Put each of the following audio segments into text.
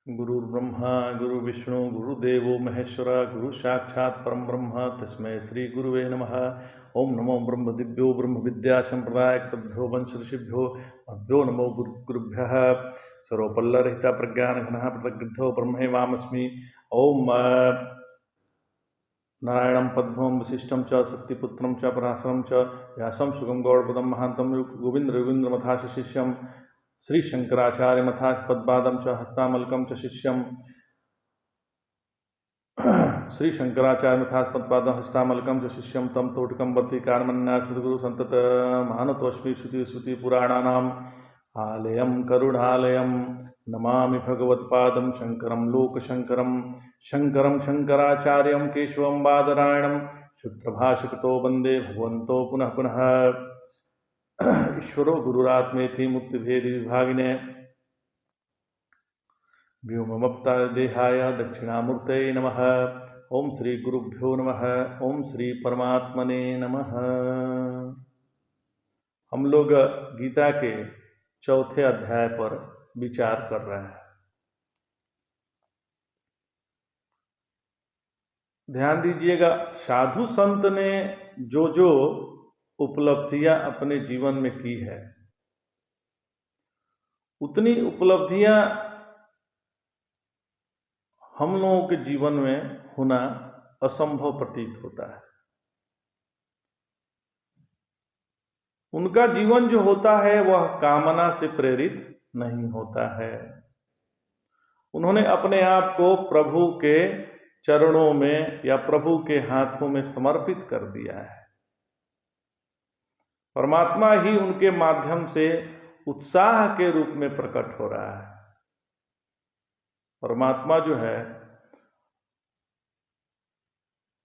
गुरुर्ब्रह्मा गुरुर्विष्णु गुरुदेवो महेश्वर गुरु साक्षात् परम ब्रह्म तस्मै श्री गुरुवे नमः। ओम नमो ब्रह्म दिव्यो ब्रह्म विद्या संप्रदाय तभ्यो वंश ऋषिभ्यो मभ्यो नमो गुरुभ्यः। सर्वपल्लरहिता प्रज्ञान घनः प्रतग्धो ब्रह्मेवामस्मि। ओम नारायणं पद्मं वसिष्ठं च शक्तिपुत्रं च पराशरं च व्यासं सुगं गौड़पदं महान्तं गोविंद्रमथाश शिष्यं श्री शंकराचार्य मथाच पद्पादं च हस्तामलकं च शिष्यं श्री शंकराचार्य मथाच पद्पादं हस्तामलकं च शिष्यं तम तोटकं वर्तिकारमन्या स्मृतिगुरु संतत महानतोऽस्मि श्रुति पुराणानाम् आलयं करुणालयं नमामि भगवत्पादं शंकरं लोकशंकरं शंकरं शंकराचार्यं केशवं बादरायणं शुद्धभाषितो वंदे भगवन्तो पुनः पुनः। ईश्वरो गुरुरात्मेति मुक्तिभेद विभागिने व्योमवप्तादेहाय दक्षिणामूर्तये नमः। ओम श्री गुरुभ्यो नमः। ओम श्री परमात्मने नमः। हम लोग गीता के चौथे अध्याय पर विचार कर रहे हैं। ध्यान दीजिएगा, साधु संत ने जो उपलब्धियां अपने जीवन में की है, उतनी उपलब्धियां हम लोगों के जीवन में होना असंभव प्रतीत होता है। उनका जीवन जो होता है वह कामना से प्रेरित नहीं होता है। उन्होंने अपने आप को प्रभु के चरणों में या प्रभु के हाथों में समर्पित कर दिया है। परमात्मा ही उनके माध्यम से उत्साह के रूप में प्रकट हो रहा है। परमात्मा जो है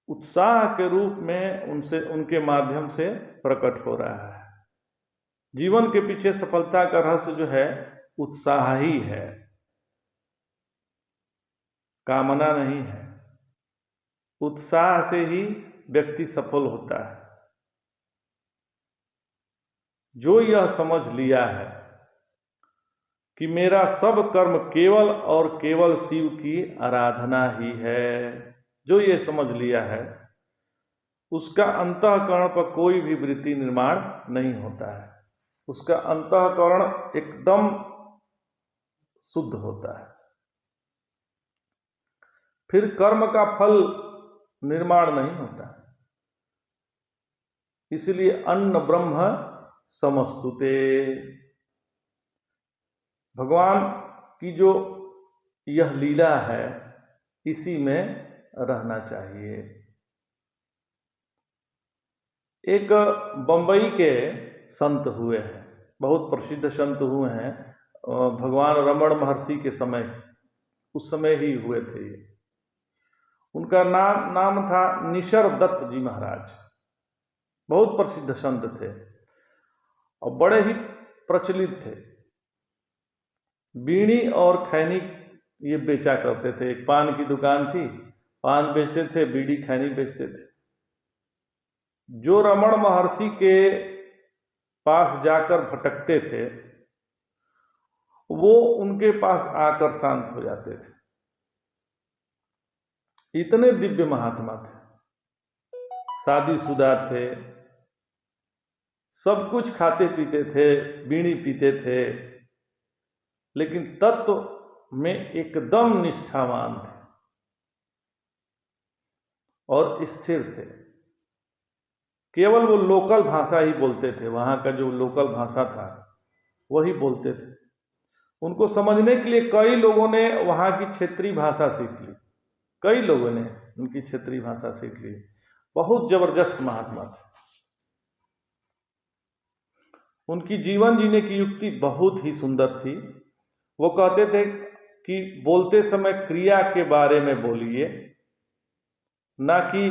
उत्साह के रूप में उनके माध्यम से प्रकट हो रहा है। जीवन के पीछे सफलता का रहस्य जो है उत्साह ही है, कामना नहीं है। उत्साह से ही व्यक्ति सफल होता है। जो यह समझ लिया है कि मेरा सब कर्म केवल और केवल शिव की आराधना ही है, जो ये समझ लिया है, उसका अंतःकरण पर कोई भी वृत्ति निर्माण नहीं होता है। उसका अंतःकरण एकदम शुद्ध होता है। फिर कर्म का फल निर्माण नहीं होता है। इसलिए अन्न ब्रह्म समस्तुते, भगवान की जो यह लीला है इसी में रहना चाहिए। एक बंबई के संत हुए हैं, बहुत प्रसिद्ध संत हुए हैं, भगवान रमण महर्षि के समय, उस समय ही हुए थे ये। उनका नाम था निशर दत्त जी महाराज। बहुत प्रसिद्ध संत थे और बड़े ही प्रचलित थे। बीड़ी और खैनी ये बेचा करते थे। एक पान की दुकान थी, पान बेचते थे, बीड़ी खैनी बेचते थे। जो रमण महर्षि के पास जाकर भटकते थे वो उनके पास आकर शांत हो जाते थे। इतने दिव्य महात्मा थे, शादीशुदा थे, सब कुछ खाते पीते थे, बीड़ी पीते थे, लेकिन तत्व में एकदम निष्ठावान थे और स्थिर थे। केवल वो लोकल भाषा ही बोलते थे, वहां का जो लोकल भाषा था वही बोलते थे। उनको समझने के लिए कई लोगों ने वहां की क्षेत्रीय भाषा सीख ली, कई लोगों ने उनकी क्षेत्रीय भाषा सीख ली। बहुत जबरदस्त महात्मा थे। उनकी जीवन जीने की युक्ति बहुत ही सुंदर थी। वो कहते थे कि बोलते समय क्रिया के बारे में बोलिए, ना कि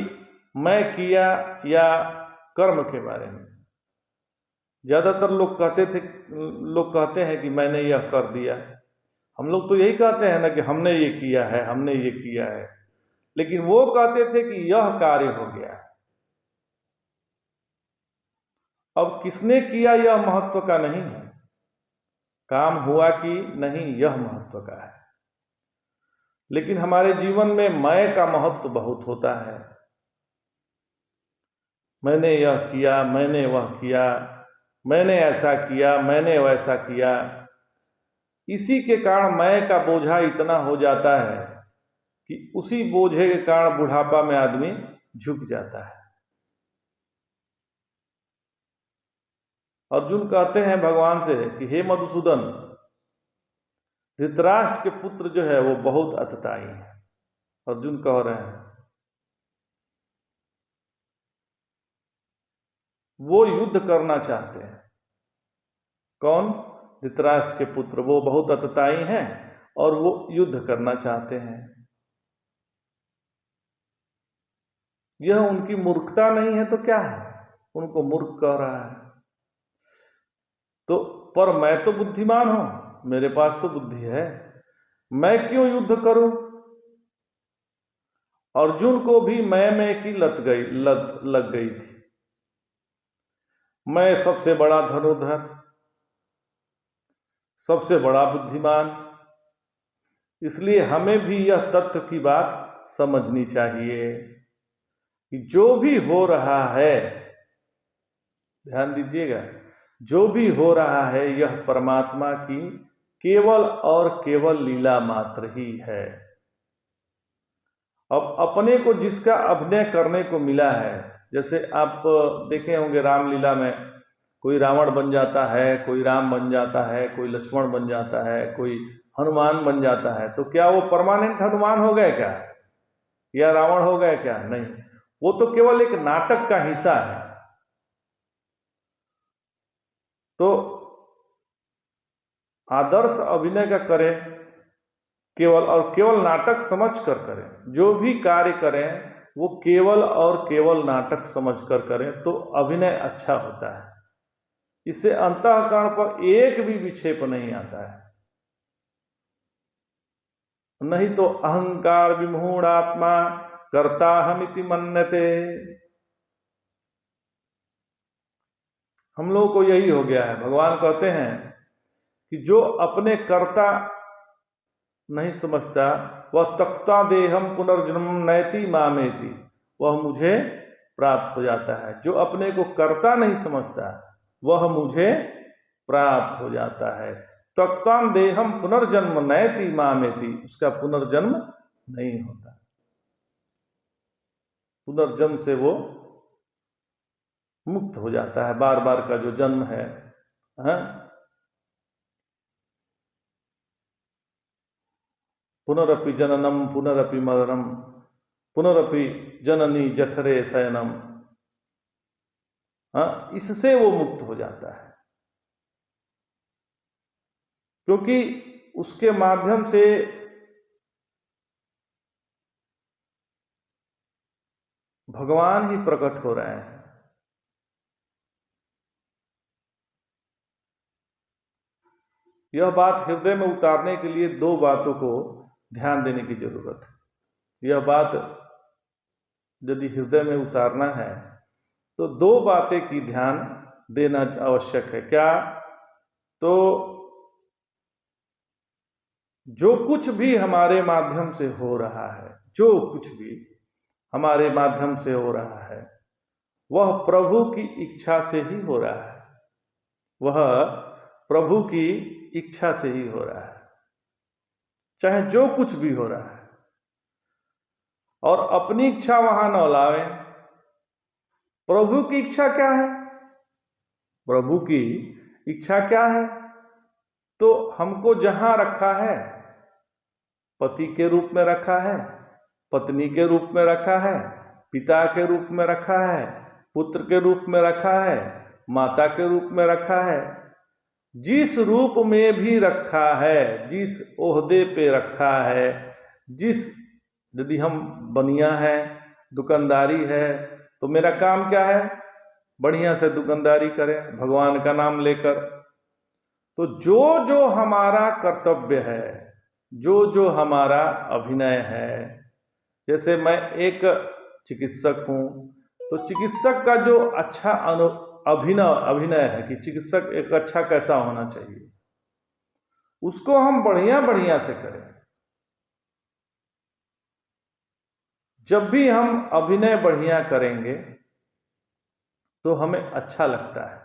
मैं किया या कर्म के बारे में। ज्यादातर लोग कहते हैं कि मैंने यह कर दिया। हम लोग तो यही कहते हैं ना कि हमने ये किया है, हमने ये किया है, लेकिन वो कहते थे कि यह कार्य हो गया। अब किसने किया यह महत्व का नहीं है, काम हुआ कि नहीं यह महत्व का है। लेकिन हमारे जीवन में मैं का महत्व बहुत होता है। मैंने यह किया, मैंने वह किया, मैंने ऐसा किया, मैंने वैसा किया। इसी के कारण मैं का बोझा इतना हो जाता है कि उसी बोझे के कारण बुढ़ापा में आदमी झुक जाता है। अर्जुन कहते हैं भगवान से कि हे मधुसूदन, धृतराष्ट्र के पुत्र जो है वो बहुत अतताई है। अर्जुन कह रहे हैं वो युद्ध करना चाहते हैं। कौन? धृतराष्ट्र के पुत्र, वो बहुत अतताई हैं और वो युद्ध करना चाहते हैं। यह उनकी मूर्खता नहीं है तो क्या है? उनको मूर्ख कह रहा है। तो पर मैं तो बुद्धिमान हूं, मेरे पास तो बुद्धि है, मैं क्यों युद्ध करूं? अर्जुन को भी मैं की लत लग गई थी। मैं सबसे बड़ा धनुर्धर, सबसे बड़ा बुद्धिमान, इसलिए हमें भी यह तत्व की बात समझनी चाहिए कि जो भी हो रहा है, ध्यान दीजिएगा, जो भी हो रहा है यह परमात्मा की केवल और केवल लीला मात्र ही है। अब अपने को जिसका अभिनय करने को मिला है, जैसे आप देखे होंगे रामलीला में, कोई रावण बन जाता है, कोई राम बन जाता है, कोई लक्ष्मण बन जाता है, कोई हनुमान बन जाता है, तो क्या वो परमानेंट हनुमान हो गए क्या, या रावण हो गए क्या? नहीं, वो तो केवल एक नाटक का हिस्सा है। तो आदर्श अभिनय का करें केवल और केवल नाटक समझ कर करें। जो भी कार्य करें वो केवल और केवल नाटक समझ कर करें तो अभिनय अच्छा होता है। इससे अंतःकरण पर एक भी विक्षेप नहीं आता है। नहीं तो अहंकार विमूढ़ आत्मा कर्ता हमिति मन्यते। हम लोगों को यही हो गया है। भगवान कहते हैं कि जो अपने कर्ता नहीं समझता वह तक्ता देहम पुनर्जन्म नैति मामेति, वह मुझे प्राप्त हो जाता है। जो अपने को कर्ता नहीं समझता वह मुझे प्राप्त हो जाता है। तक्ताम देहम पुनर्जन्म नैति मामेति, उसका पुनर्जन्म नहीं होता। पुनर्जन्म से वो मुक्त हो जाता है। बार बार का जो जन्म है, पुनरपि जननम पुनरपि मरणम पुनरपि जननी जठरे शयनम, इससे वो मुक्त हो जाता है। क्योंकि उसके माध्यम से भगवान ही प्रकट हो रहे हैं। यह बात हृदय में उतारने के लिए दो बातों को ध्यान देने की जरूरत है। यह बात यदि हृदय में उतारना है तो दो बातें की ध्यान देना आवश्यक है। क्या? तो जो कुछ भी हमारे माध्यम से हो रहा है, जो कुछ भी हमारे माध्यम से हो रहा है वह प्रभु की इच्छा से ही हो रहा है। वह प्रभु की इच्छा से ही हो रहा है, चाहे जो कुछ भी हो रहा है। और अपनी इच्छा वहां न लावें। प्रभु की इच्छा क्या है? प्रभु की इच्छा क्या है? तो हमको जहां रखा है, पति के रूप में रखा है, पत्नी के रूप में रखा है, पिता के रूप में रखा है, पुत्र के रूप में रखा है, माता के रूप में रखा है। जिस रूप में भी रखा है, जिस ओहदे पे रखा है, यदि हम बनिया है, दुकानदारी है, तो मेरा काम क्या है? बढ़िया से दुकानदारी करें भगवान का नाम लेकर। तो जो जो हमारा कर्तव्य है, जो जो हमारा अभिनय है, जैसे मैं एक चिकित्सक हूं तो चिकित्सक का जो अच्छा अभिनय है कि चिकित्सक एक अच्छा कैसा होना चाहिए, उसको हम बढ़िया बढ़िया से करें। जब भी हम अभिनय बढ़िया करेंगे तो हमें अच्छा लगता है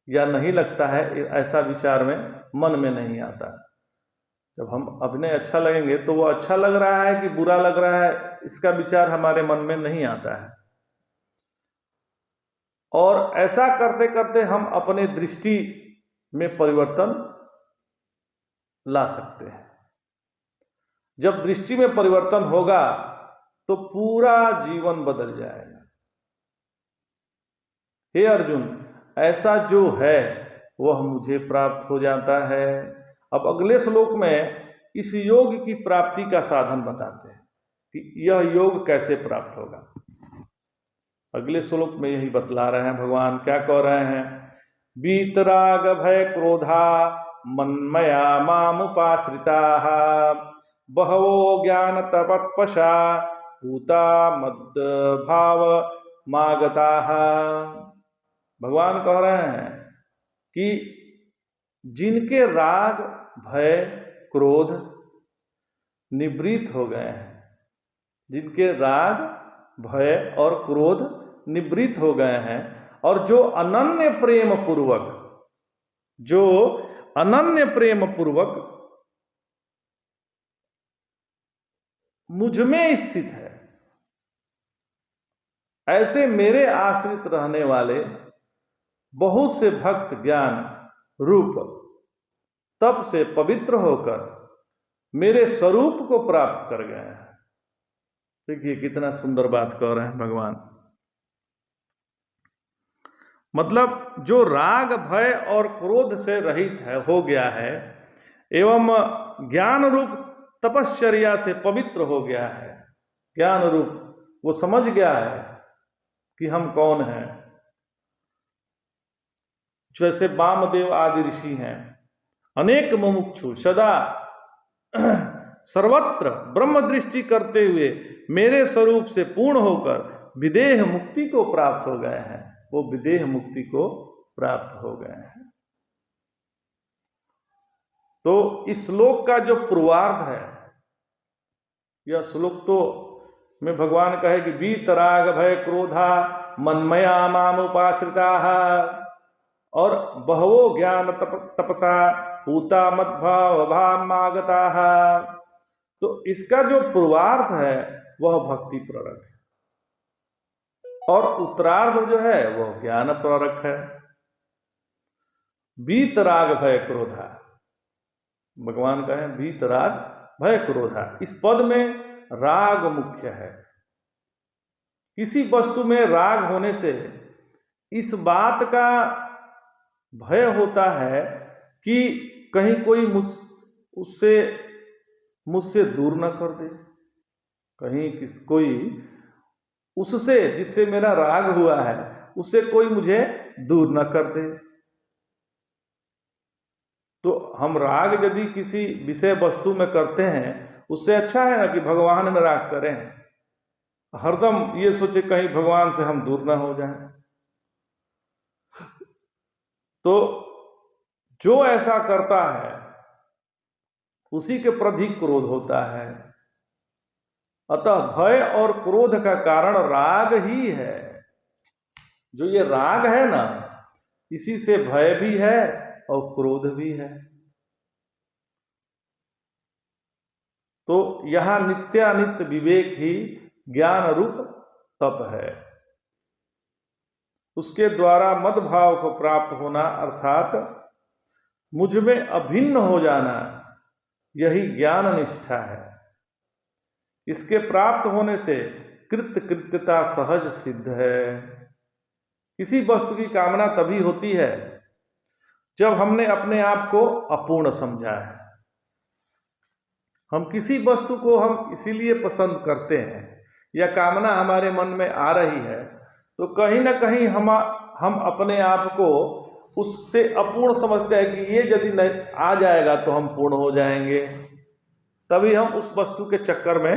या नहीं लगता है, ऐसा विचार में मन में नहीं आता। जब हम अभिनय अच्छा लगेंगे तो वो अच्छा लग रहा है कि बुरा लग रहा है, इसका विचार हमारे मन में नहीं आता है। और ऐसा करते करते हम अपने दृष्टि में परिवर्तन ला सकते हैं। जब दृष्टि में परिवर्तन होगा तो पूरा जीवन बदल जाएगा। हे अर्जुन, ऐसा जो है वह मुझे प्राप्त हो जाता है। अब अगले श्लोक में इस योग की प्राप्ति का साधन बताते हैं कि यह योग कैसे प्राप्त होगा। अगले श्लोक में यही बतला रहे हैं भगवान। क्या कह रहे हैं? वीतराग भय क्रोधा मन्मया मामुपाश्रिता बहवो ज्ञान तपत्पशा पूता मद भाव मागता। भगवान कह रहे हैं कि जिनके राग भय क्रोध निवृत्त हो गए हैं, जिनके राग भय और क्रोध निवृत्त हो गए हैं, और जो अनन्य प्रेम पूर्वक मुझ में स्थित है, ऐसे मेरे आश्रित रहने वाले बहुत से भक्त ज्ञान रूप तप से पवित्र होकर मेरे स्वरूप को प्राप्त कर गए हैं। देखिए कितना सुंदर बात कह रहे हैं भगवान। मतलब जो राग भय और क्रोध से रहित है, हो गया है, एवं ज्ञान रूप तपश्चर्या से पवित्र हो गया है। ज्ञान रूप वो समझ गया है कि हम कौन हैं। जैसे वामदेव आदि ऋषि हैं, अनेक मुमुक्षु सदा सर्वत्र ब्रह्म दृष्टि करते हुए मेरे स्वरूप से पूर्ण होकर विदेह मुक्ति को प्राप्त हो गए हैं। वो विदेह मुक्ति को प्राप्त हो गए हैं। तो इस श्लोक का जो पूर्वार्ध है, यह श्लोक तो में भगवान कहे कि वीतराग भय क्रोधा मन्मया मामुपाश्रिता और बहवो ज्ञान तपसा पूता मद्भाव भामागता। तो इसका जो पूर्वार्ध है वह भक्ति प्रेरक है, और उत्तरार्ध जो है वह ज्ञान प्रेरक है। वीतराग भय क्रोधा, भगवान कहें वीतराग भय क्रोधा। इस पद में राग मुख्य है। किसी वस्तु में राग होने से इस बात का भय होता है कि कहीं कोई मुझसे दूर न कर दे, कहीं कोई उससे जिससे मेरा राग हुआ है उससे कोई मुझे दूर न कर दे। तो हम राग यदि किसी विषय वस्तु में करते हैं, उससे अच्छा है ना कि भगवान में राग करें। हरदम ये सोचे कहीं भगवान से हम दूर ना हो जाएं। तो जो ऐसा करता है उसी के प्रति क्रोध होता है। अतः भय और क्रोध का कारण राग ही है। जो ये राग है ना, इसी से भय भी है और क्रोध भी है। तो यहां नित्यानित्य विवेक ही ज्ञान रूप तप है। उसके द्वारा मद भाव को प्राप्त होना, अर्थात मुझ में अभिन्न हो जाना, यही ज्ञान निष्ठा है। इसके प्राप्त होने से कृत्यता सहज सिद्ध है। किसी वस्तु की कामना तभी होती है जब हमने अपने आप को अपूर्ण समझा है। हम किसी वस्तु को हम इसीलिए पसंद करते हैं या कामना हमारे मन में आ रही है, तो कहीं ना कहीं हम अपने आप को उससे अपूर्ण समझते हैं कि ये यदि नहीं आ जाएगा तो हम पूर्ण हो जाएंगे। तभी हम उस वस्तु के चक्कर में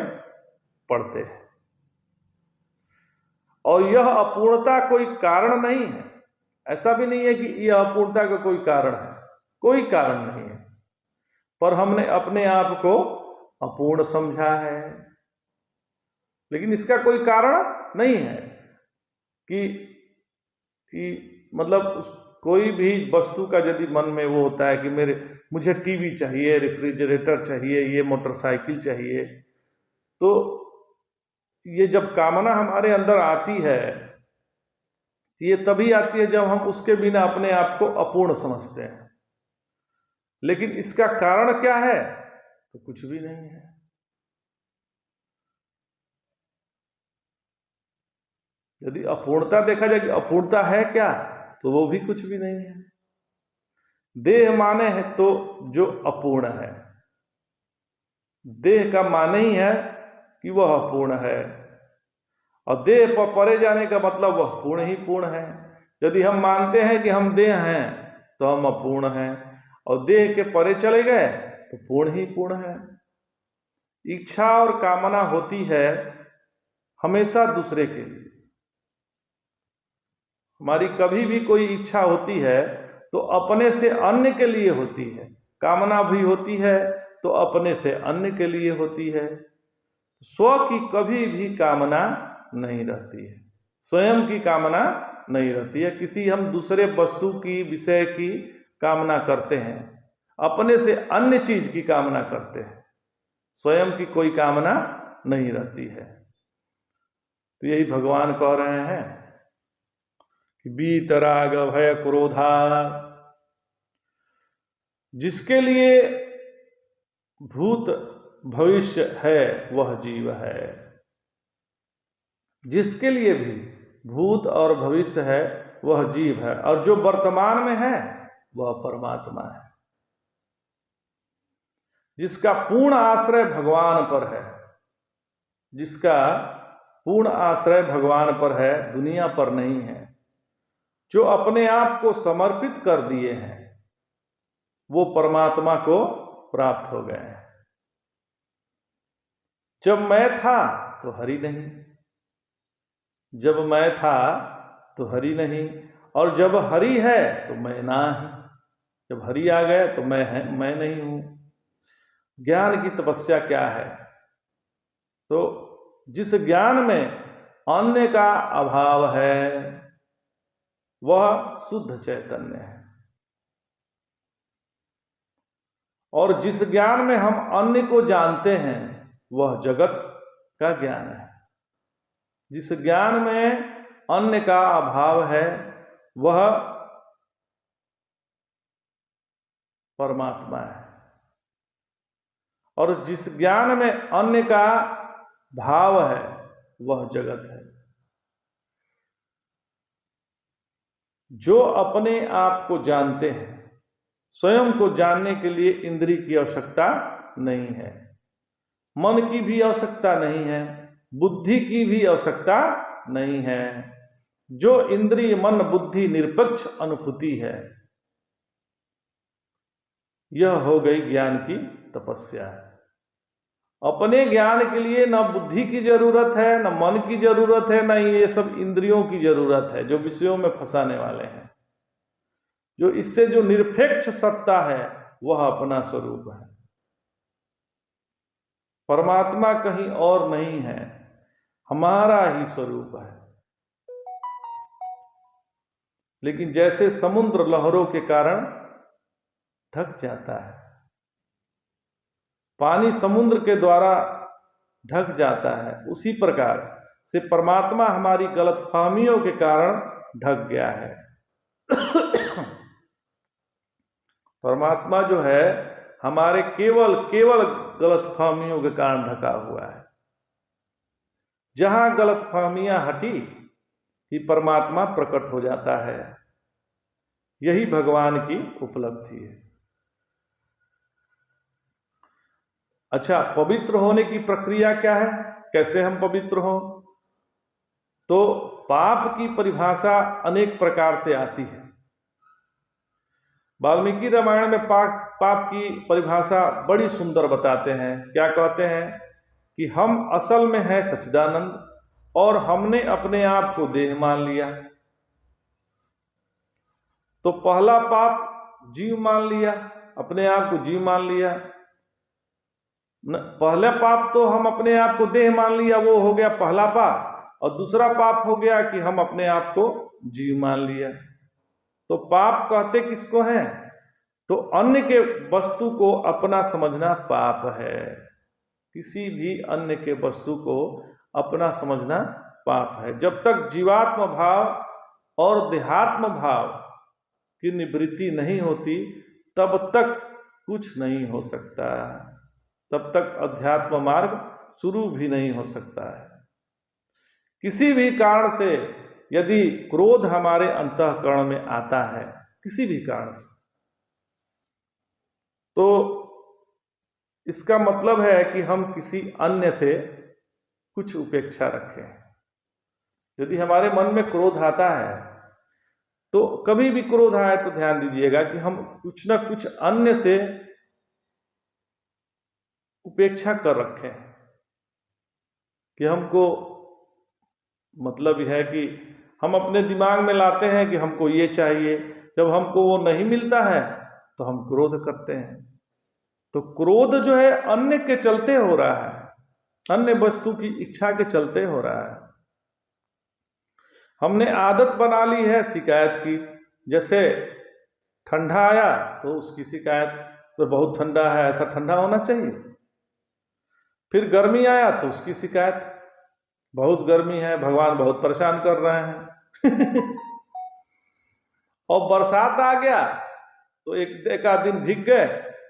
पड़ते हैं। और यह अपूर्णता कोई कारण नहीं है। ऐसा भी नहीं है कि यह अपूर्णता का कोई कारण है, कोई कारण नहीं है, पर हमने अपने आप को अपूर्ण समझा है। लेकिन इसका कोई कारण नहीं है कि मतलब कोई भी वस्तु का यदि मन में वो होता है कि मुझे टीवी चाहिए, रेफ्रिजरेटर चाहिए, ये मोटरसाइकिल चाहिए, तो ये जब कामना हमारे अंदर आती है, ये तभी आती है जब हम उसके बिना अपने आप को अपूर्ण समझते हैं। लेकिन इसका कारण क्या है? तो कुछ भी नहीं है। यदि अपूर्णता देखा जाए कि अपूर्णता है क्या, तो वो भी कुछ भी नहीं है। देह माने है तो जो अपूर्ण है, देह का माने ही है कि वह अपूर्ण है, और देह पर परे जाने का मतलब वह पूर्ण ही पूर्ण है। यदि हम मानते हैं कि हम देह हैं तो हम अपूर्ण हैं, और देह के परे चले गए तो पूर्ण ही पूर्ण है। इच्छा और कामना होती है हमेशा दूसरे के लिए। हमारी कभी भी कोई इच्छा होती है तो अपने से अन्य के लिए होती है, कामना भी होती है तो अपने से अन्य के लिए होती है। स्व की कभी भी कामना नहीं रहती है, स्वयं की कामना नहीं रहती है। किसी हम दूसरे वस्तु की, विषय की कामना करते हैं, अपने से अन्य चीज की कामना करते हैं, स्वयं की कोई कामना नहीं रहती है। तो यही भगवान कह रहे हैं कि वीतराग भय क्रोधा, जिसके लिए भूत भविष्य है वह जीव है। जिसके लिए भी भूत और भविष्य है वह जीव है, और जो वर्तमान में है वह परमात्मा है। जिसका पूर्ण आश्रय भगवान पर है, जिसका पूर्ण आश्रय भगवान पर है, दुनिया पर नहीं है, जो अपने आप को समर्पित कर दिए हैं, वो परमात्मा को प्राप्त हो गए हैं। जब मैं था तो हरि नहीं, जब मैं था तो हरि नहीं, और जब हरि है तो मैं ना ही। जब हरि आ गए तो मैं नहीं हूं। ज्ञान की तपस्या क्या है? तो जिस ज्ञान में अन्य का अभाव है वह शुद्ध चैतन्य है, और जिस ज्ञान में हम अन्य को जानते हैं वह जगत का ज्ञान है। जिस ज्ञान में अन्य का अभाव है वह परमात्मा है, और जिस ज्ञान में अन्य का भाव है वह जगत है। जो अपने आप को जानते हैं, स्वयं को जानने के लिए इंद्रिय की आवश्यकता नहीं है, मन की भी आवश्यकता नहीं है, बुद्धि की भी आवश्यकता नहीं है। जो इंद्रिय मन बुद्धि निरपेक्ष अनुभूति है, यह हो गई ज्ञान की तपस्या। अपने ज्ञान के लिए न बुद्धि की जरूरत है, न मन की जरूरत है, न ये सब इंद्रियों की जरूरत है जो विषयों में फंसाने वाले हैं। जो इससे जो निरपेक्ष सत्ता है वह अपना स्वरूप है। परमात्मा कहीं और नहीं है, हमारा ही स्वरूप है। लेकिन जैसे समुद्र लहरों के कारण ढक जाता है, पानी समुद्र के द्वारा ढक जाता है, उसी प्रकार से परमात्मा हमारी गलतफहमियों के कारण ढक गया है। परमात्मा जो है हमारे केवल गलतफहमियों के कारण ढका हुआ है। जहां गलतफहमियां हटी कि परमात्मा प्रकट हो जाता है। यही भगवान की उपलब्धि है। अच्छा, पवित्र होने की प्रक्रिया क्या है? कैसे हम पवित्र हों? तो पाप की परिभाषा अनेक प्रकार से आती है। वाल्मीकि रामायण में पाप की परिभाषा बड़ी सुंदर बताते हैं। क्या कहते हैं? कि हम असल में हैं सच्चिदानंद, और हमने अपने आप को देह मान लिया। तो पहला पाप जीव मान लिया, अपने आप को जीव मान लिया। पहला पाप तो हम अपने आप को देह मान लिया, वो हो गया पहला पाप, और दूसरा पाप हो गया कि हम अपने आप को जीव मान लिया। तो पाप कहते किसको हैं? तो अन्य के वस्तु को अपना समझना पाप है। किसी भी अन्य के वस्तु को अपना समझना पाप है। जब तक जीवात्म भाव और देहात्म भाव की निवृत्ति नहीं होती तब तक कुछ नहीं हो सकता, तब तक अध्यात्म मार्ग शुरू भी नहीं हो सकता है। किसी भी कारण से यदि क्रोध हमारे अंतःकरण में आता है, किसी भी कारण से, तो इसका मतलब है कि हम किसी अन्य से कुछ उपेक्षा रखें। यदि हमारे मन में क्रोध आता है, तो कभी भी क्रोध आए तो ध्यान दीजिएगा कि हम कुछ न कुछ अन्य से उपेक्षा कर रखें, कि हमको मतलब यह है कि हम अपने दिमाग में लाते हैं कि हमको ये चाहिए, जब हमको वो नहीं मिलता है तो हम क्रोध करते हैं। तो क्रोध जो है अन्य के चलते हो रहा है, अन्य वस्तु की इच्छा के चलते हो रहा है। हमने आदत बना ली है शिकायत की। जैसे ठंडा आया तो उसकी शिकायत, तो बहुत ठंडा है, ऐसा ठंडा होना चाहिए। फिर गर्मी आया तो उसकी शिकायत, बहुत गर्मी है, भगवान बहुत परेशान कर रहे हैं। और बरसात आ गया तो एक आध दिन भीग गए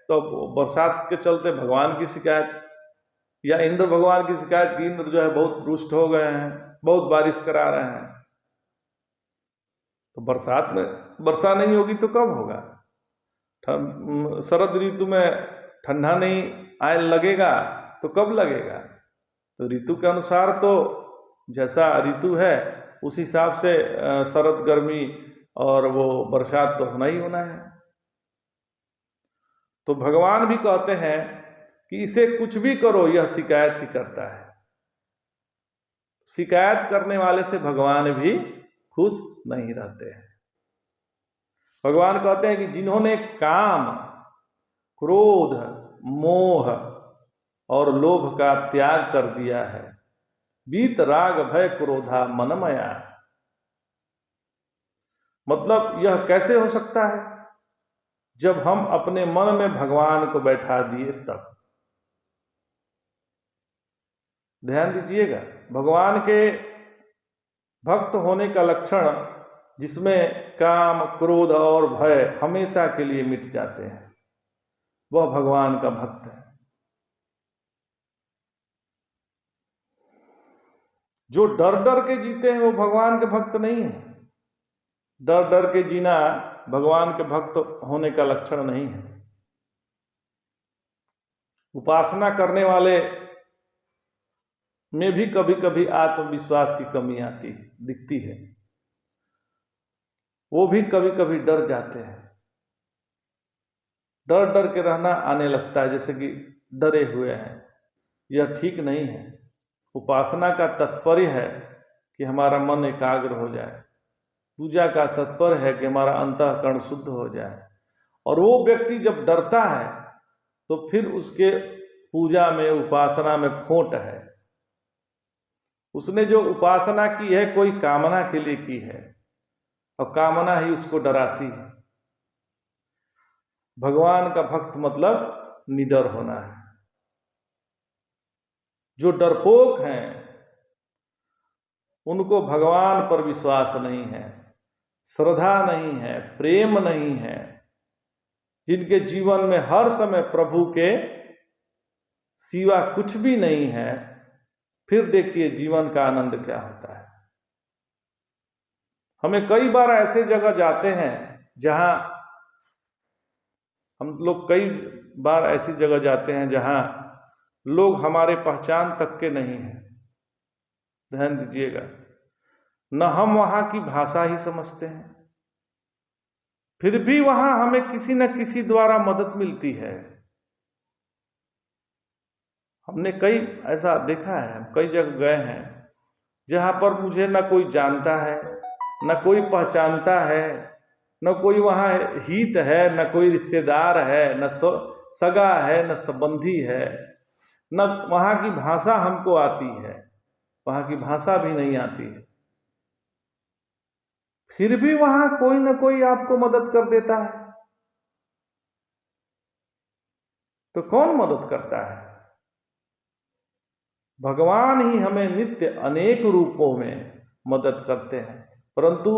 तो बरसात के चलते भगवान की शिकायत, या इंद्र भगवान की शिकायत कि इंद्र जो है बहुत रुष्ट हो गए हैं, बहुत बारिश करा रहे हैं। तो बरसात में वर्षा नहीं होगी तो कब होगा? शरद ऋतु में ठंडा नहीं आए लगेगा तो कब लगेगा? तो ऋतु के अनुसार तो जैसा ऋतु है उस हिसाब से शरद, गर्मी और वो बरसात तो होना ही होना है। तो भगवान भी कहते हैं कि इसे कुछ भी करो यह शिकायत ही करता है। शिकायत करने वाले से भगवान भी खुश नहीं रहते हैं। भगवान कहते हैं कि जिन्होंने काम, क्रोध, मोह और लोभ का त्याग कर दिया है, बीत राग भय क्रोधा मनमया। मतलब यह कैसे हो सकता है? जब हम अपने मन में भगवान को बैठा दिए तब। ध्यान दीजिएगा, भगवान के भक्त होने का लक्षण जिसमें काम, क्रोध और भय हमेशा के लिए मिट जाते हैं, वह भगवान का भक्त है। जो डर डर के जीते हैं वो भगवान के भक्त नहीं है। डर डर के जीना भगवान के भक्त होने का लक्षण नहीं है। उपासना करने वाले में भी कभी कभी आत्मविश्वास की कमी आती दिखती है, वो भी कभी कभी डर जाते हैं। डर डर के रहना आने लगता है, जैसे कि डरे हुए हैं। यह ठीक नहीं है। उपासना का तात्पर्य है कि हमारा मन एकाग्र हो जाए। पूजा का तात्पर्य है कि हमारा अंतःकरण शुद्ध हो जाए। और वो व्यक्ति जब डरता है तो फिर उसके पूजा में, उपासना में खोट है। उसने जो उपासना की है कोई कामना के लिए की है, और कामना ही उसको डराती है। भगवान का भक्त मतलब निडर होना है। जो डरपोक हैं उनको भगवान पर विश्वास नहीं है, श्रद्धा नहीं है, प्रेम नहीं है। जिनके जीवन में हर समय प्रभु के सिवा कुछ भी नहीं है, फिर देखिए जीवन का आनंद क्या होता है। हमें कई बार ऐसे जगह जाते हैं जहां हम लोग कई बार ऐसी जगह जाते हैं जहां लोग हमारे पहचान तक के नहीं हैं। ध्यान दीजिएगा, न हम वहां की भाषा ही समझते हैं, फिर भी वहां हमें किसी न किसी द्वारा मदद मिलती है। हमने कई ऐसा देखा है, हम कई जगह गए हैं जहां पर मुझे न कोई जानता है, न कोई पहचानता है, न कोई वहां हित है, न कोई रिश्तेदार है, न सगा है, न संबंधी है। न वहाँ की भाषा हमको आती है, वहाँ की भाषा भी नहीं आती है, फिर भी वहाँ कोई न कोई आपको मदद कर देता है। तो कौन मदद करता है? भगवान ही हमें नित्य अनेक रूपों में मदद करते हैं, परंतु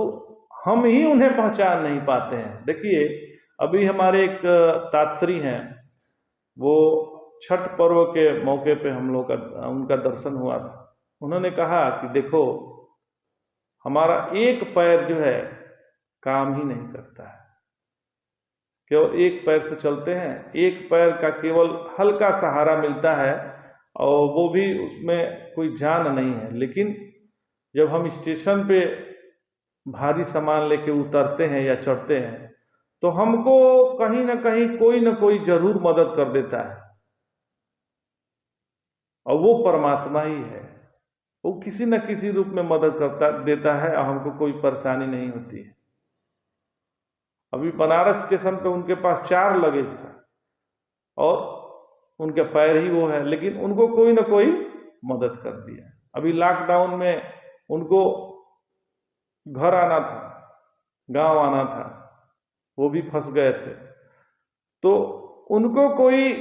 हम ही उन्हें पहचान नहीं पाते हैं। देखिए, अभी हमारे एक तातश्री हैं, वो छठ पर्व के मौके पे हम लोग का उनका दर्शन हुआ था। उन्होंने कहा कि देखो, हमारा एक पैर जो है काम ही नहीं करता है, केवल एक पैर से चलते हैं, एक पैर का केवल हल्का सहारा मिलता है और वो भी उसमें कोई जान नहीं है। लेकिन जब हम स्टेशन पे भारी सामान लेके उतरते हैं या चढ़ते हैं, तो हमको कहीं ना कहीं कोई ना कोई जरूर मदद कर देता है, और वो परमात्मा ही है। वो किसी न किसी रूप में मदद करता देता है और हमको कोई परेशानी नहीं होती है। अभी बनारस स्टेशन पे उनके पास 4 लगेज था और उनके पैर ही वो है, लेकिन उनको कोई ना कोई मदद कर दिया। अभी लॉकडाउन में उनको घर आना था, गांव आना था, वो भी फंस गए थे, तो उनको कोई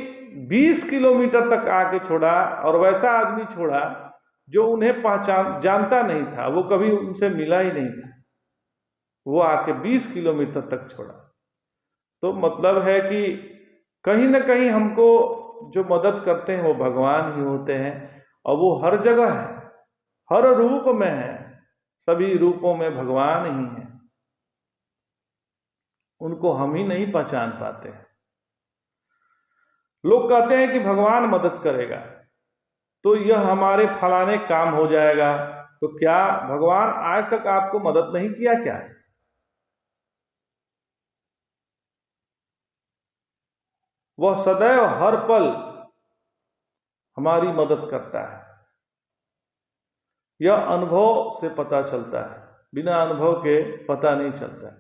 20 किलोमीटर तक आके छोड़ा, और वैसा आदमी छोड़ा जो उन्हें पहचान जानता नहीं था, वो कभी उनसे मिला ही नहीं था, वो आके 20 किलोमीटर तक छोड़ा। तो मतलब है कि कहीं ना कहीं हमको जो मदद करते हैं वो भगवान ही होते हैं, और वो हर जगह है, हर रूप में है, सभी रूपों में भगवान ही है। उनको हम ही नहीं पहचान पाते हैं। लोग कहते हैं कि भगवान मदद करेगा तो यह हमारे फलाने काम हो जाएगा। तो क्या भगवान आज तक आपको मदद नहीं किया क्या? वह सदैव हर पल हमारी मदद करता है। यह अनुभव से पता चलता है, बिना अनुभव के पता नहीं चलता।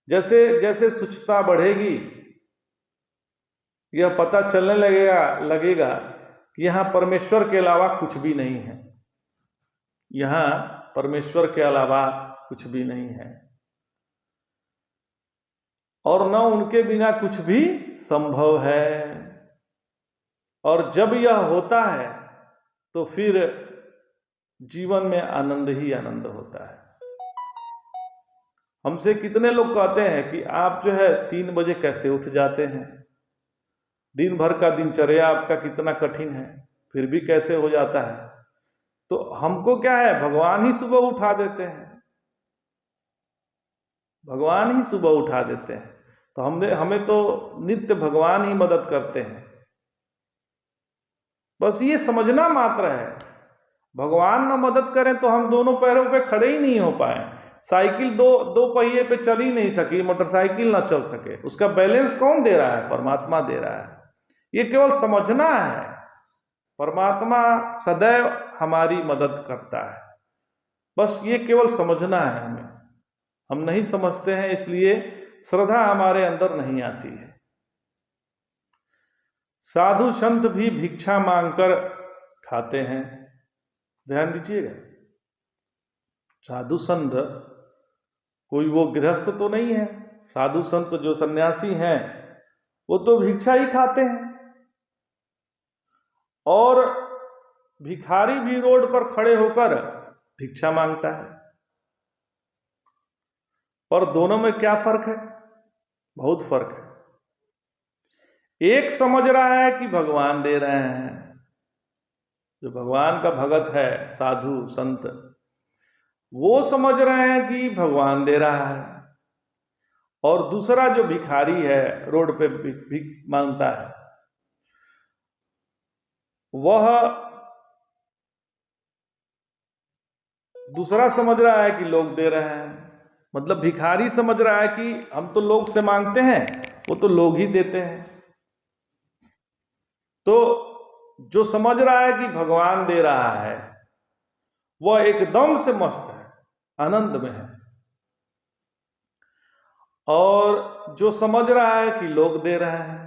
जैसे जैसे शुचिता बढ़ेगी, यह पता चलने लगेगा कि यहाँ परमेश्वर के अलावा कुछ भी नहीं है, यहाँ परमेश्वर के अलावा कुछ भी नहीं है, और न उनके बिना कुछ भी संभव है। और जब यह होता है तो फिर जीवन में आनंद ही आनंद होता है। हमसे कितने लोग कहते हैं कि आप जो है 3 बजे कैसे उठ जाते हैं, दिन भर का दिनचर्या आपका कितना कठिन है, फिर भी कैसे हो जाता है? तो हमको क्या है, भगवान ही सुबह उठा देते हैं, भगवान ही सुबह उठा देते हैं। तो हमें तो नित्य भगवान ही मदद करते हैं। बस ये समझना मात्र है, भगवान ना मदद करें तो हम दोनों पैरों पे खड़े ही नहीं हो पाए। साइकिल दो पहिए पे चल ही नहीं सकी, मोटरसाइकिल ना चल सके, उसका बैलेंस कौन दे रहा है? परमात्मा दे रहा है। ये केवल समझना है, परमात्मा सदैव हमारी मदद करता है। बस ये केवल समझना है हमें। हम नहीं समझते हैं, इसलिए श्रद्धा हमारे अंदर नहीं आती है। साधु संत भी भिक्षा मांगकर खाते हैं, ध्यान दीजिएगा। साधु संत कोई वो गृहस्थ तो नहीं है, साधु संत जो सन्यासी हैं वो तो भिक्षा ही खाते हैं, और भिखारी भी रोड पर खड़े होकर भिक्षा मांगता है। पर दोनों में क्या फर्क है? बहुत फर्क है। एक समझ रहा है कि भगवान दे रहे हैं, जो भगवान का भगत है, साधु संत, वो समझ रहे हैं कि भगवान दे रहा है, और दूसरा जो भिखारी है, रोड पे भीख मांगता है, वह दूसरा समझ रहा है कि लोग दे रहे हैं। मतलब भिखारी समझ रहा है कि हम तो लोग से मांगते हैं, वो तो लोग ही देते हैं। तो जो समझ रहा है कि भगवान दे रहा है, वह एकदम से मस्त है, आनंद में है। और जो समझ रहा है कि लोग दे रहे हैं,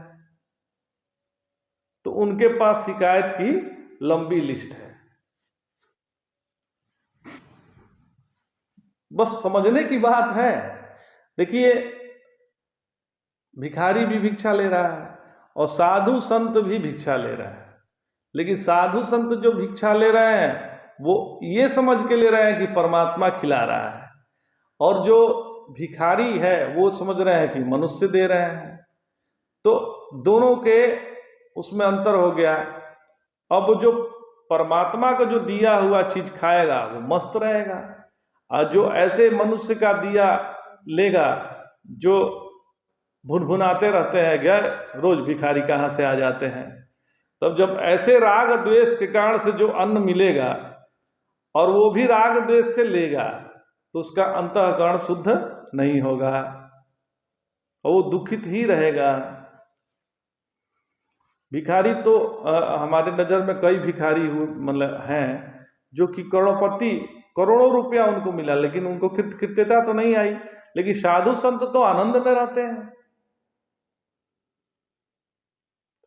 तो उनके पास शिकायत की लंबी लिस्ट है। बस समझने की बात है। देखिए, भिखारी भी भिक्षा ले रहा है और साधु संत भी भिक्षा ले रहा है, लेकिन साधु संत जो भिक्षा ले रहे हैं वो ये समझ के ले रहे हैं कि परमात्मा खिला रहा है, और जो भिखारी है वो समझ रहे हैं कि मनुष्य दे रहे हैं। तो दोनों के उसमें अंतर हो गया। अब जो परमात्मा का जो दिया हुआ चीज खाएगा वो मस्त रहेगा, और जो ऐसे मनुष्य का दिया लेगा जो भुनभुनाते रहते हैं, गैर रोज भिखारी कहाँ से आ जाते हैं। तब जब ऐसे राग द्वेष के कारण से जो अन्न मिलेगा और वो भी राग द्वेष से लेगा, तो उसका अंतःकरण शुद्ध नहीं होगा और वो दुखित ही रहेगा। भिखारी तो हमारे नजर में कई भिखारी मतलब हैं जो कि करोड़पति, करोड़ों रुपया उनको मिला, लेकिन उनको कृत्यता तो नहीं आई। लेकिन साधु संत तो आनंद में रहते हैं।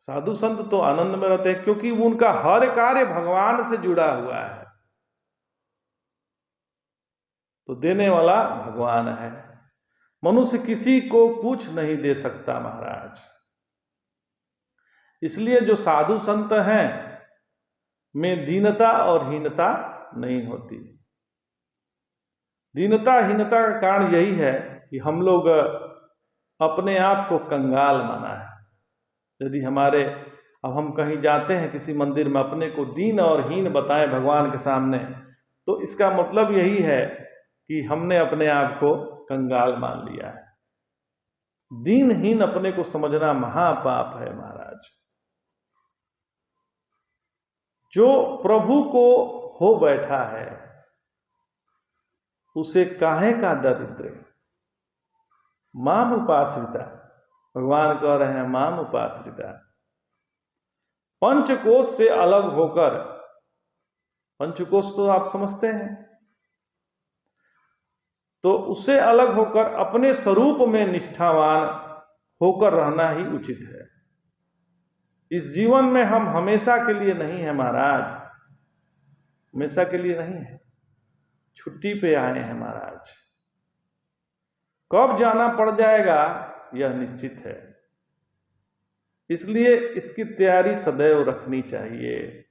साधु संत तो आनंद में रहते हैं क्योंकि उनका हर कार्य भगवान से जुड़ा हुआ है। तो देने वाला भगवान है। मनुष्य किसी को कुछ नहीं दे सकता महाराज। इसलिए जो साधु संत हैं में दीनता और हीनता नहीं होती। दीनता हीनता का कारण यही है कि हम लोग अपने आप को कंगाल माना है। यदि हमारे, अब हम कहीं जाते हैं किसी मंदिर में, अपने को दीन और हीन बताएं भगवान के सामने, तो इसका मतलब यही है कि हमने अपने आप को कंगाल मान लिया है। दीनहीन अपने को समझना महापाप है महाराज। जो प्रभु को हो बैठा है उसे काहे का दरिद्र। माम उपाश्रिता, भगवान कह रहे हैं माम उपाश्रिता। पंचकोश से अलग होकर, पंचकोश तो आप समझते हैं, तो उससे अलग होकर अपने स्वरूप में निष्ठावान होकर रहना ही उचित है। इस जीवन में हम हमेशा के लिए नहीं है महाराज, हमेशा के लिए नहीं है, छुट्टी पे आए हैं महाराज। कब जाना पड़ जाएगा यह निश्चित है। इसलिए इसकी तैयारी सदैव रखनी चाहिए।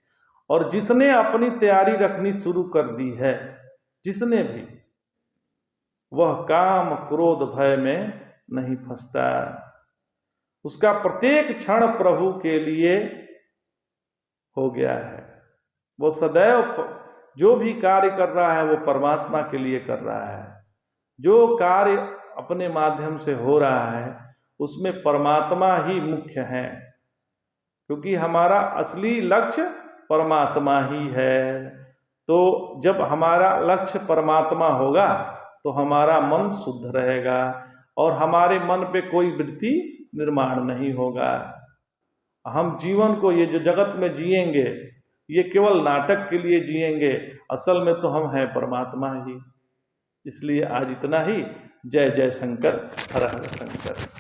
और जिसने अपनी तैयारी रखनी शुरू कर दी है, जिसने भी, वह काम क्रोध भय में नहीं फंसता। उसका प्रत्येक क्षण प्रभु के लिए हो गया है। वो सदैव जो भी कार्य कर रहा है वो परमात्मा के लिए कर रहा है। जो कार्य अपने माध्यम से हो रहा है उसमें परमात्मा ही मुख्य है, क्योंकि हमारा असली लक्ष्य परमात्मा ही है। तो जब हमारा लक्ष्य परमात्मा होगा तो हमारा मन शुद्ध रहेगा और हमारे मन पे कोई वृत्ति निर्माण नहीं होगा। हम जीवन को, ये जो जगत में जिएंगे, ये केवल नाटक के लिए जिएंगे, असल में तो हम हैं परमात्मा ही। इसलिए आज इतना ही। जय जय शंकर, हर हर शंकर।